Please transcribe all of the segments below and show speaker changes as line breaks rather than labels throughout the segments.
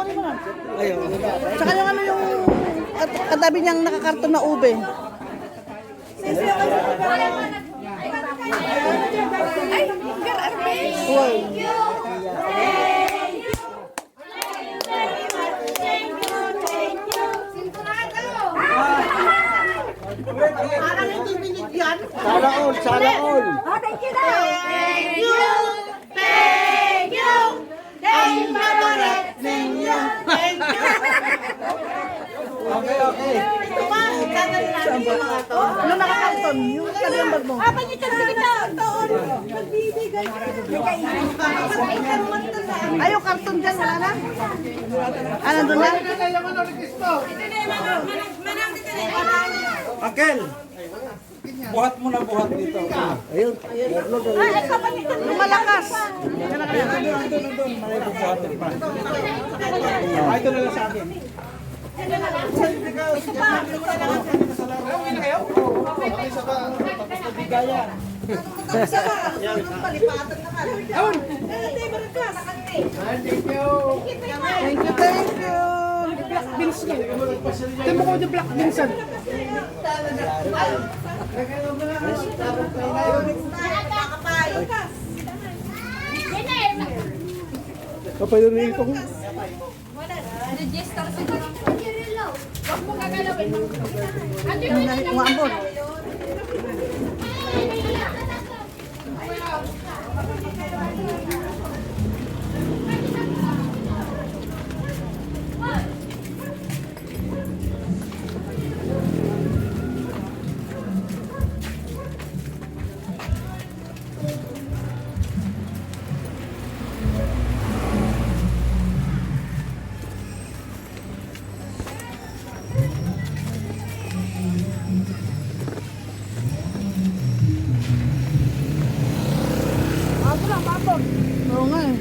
kunin mo na.
Ayaw.
Tsaka yung ano yung katabi niyang nakakarton na ube. Wow. Parang hindi binigyan.
Sana all, sana all.
Oh, thank you daw.
Thank you. Thank you. Thank you, favorite ninyo. Thank you.
Okay, okay.
Ito pa, tagal namin yung mga to. Ano nakakarton? Yung kanyang bag mo.
Ah, panyitan sa kita. Nagbibigay.
Ay, yung karton dyan, wala na? Ah, nandun na?
Akel! Buhat mo na buhat dito. Ayun.
Ah, ito panyitan.
Yung malakas.
Nandun. May bubuhatin pa. Ah, ito na lang sa akin.
Thank you, thank you.
Timo ko yung black minsan.
Kapayunin ko.
Register siguro. Huwag mo gagalawin. Ano
Yung umaambon. Oo nga eh.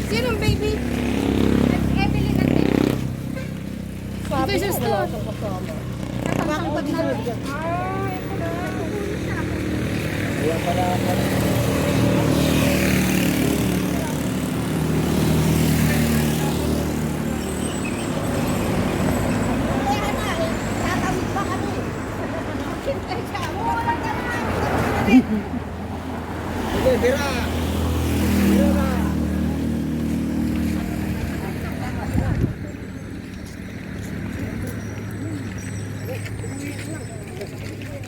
Sinong baby? Evelyn natin. Ito yung sister.
Bakit pa dito?
Okay, Bira! Bira!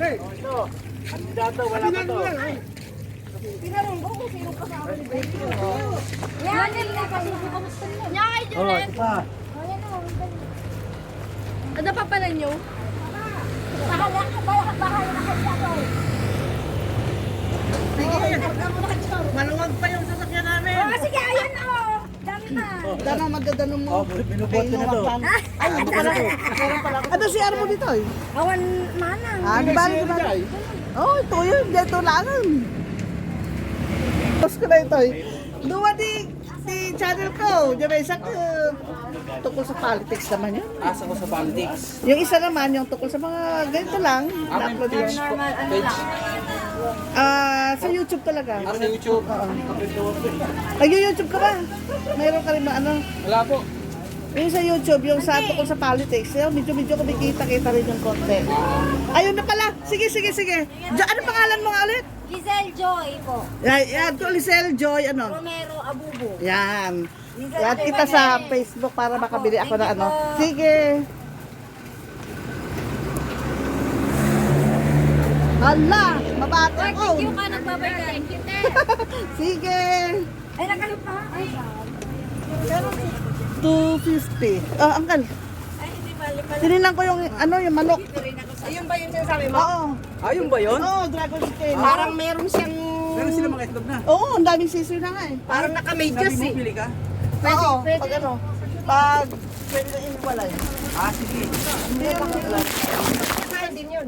Hey! Ito! Kandidato, wala pa to.
Pinarong ko kung sino kasama ni baby. Yan, nila kasi kamusta mo. Yan, kay
Oh,
Juliet.
ito pa.
Oh, yan o. Ano pa pala nyo? Bahala na kasi ako.
Maluwag pa yung sasakyan namin.
Oh, sige, ayan o. Dami na.
Dano magdadano mo.
Oh, binubuhat ko na to.
Ay, ano pala to? Ano si Armo dito eh?
Awan mana.
Ah, di ba? Di ba? Oh, ito yun. Dito lang. Tapos ko na ito eh. Duwa di channel ko. Diyan may isang tukol sa politics naman yun.
Asa ko sa politics.
Yung isa naman, yung tukol sa mga ganito lang. Na-upload yun.
Normal, ano lang.
Sa YouTube talaga.
Sa YouTube.
Nag-YouTube ka ba? Mayroon ka rin ba ano?
Wala po.
Yung sa YouTube, yung sa tungkol sa politics, yung medyo kumikita-kita rin yung konti. Ayun na pala. Sige. Ano pangalan mo nga ulit?
Giselle Joy po.
Yan, to Lisel Joy, ano?
Romero Abubo.
Yan. Yan kita sa Facebook para makabili ako ng ano. Sige. Hala, mabata ko.
Thank you ka, nagbabay ka. Thank you, te.
Sige.
Ay, nakalip pa. Ay,
250. Ah, angkal.
ay, hindi mali pala.
Tinilang ko yung ano, yung manok.
Ayun ba yung sinasabi mo?
Oo.
Ayun ba yun?
Oo, dragon skin.
Parang meron siyang...
Meron sila mga itlog na.
Oo, ang daming sisir na nga eh.
Parang naka-medyas
Sabi
eh.
mo, pili ka?
Oo, pag ano. Pag pwede na iniwalay.
Ah, sige.
Hindi lang.
Kaya din yun.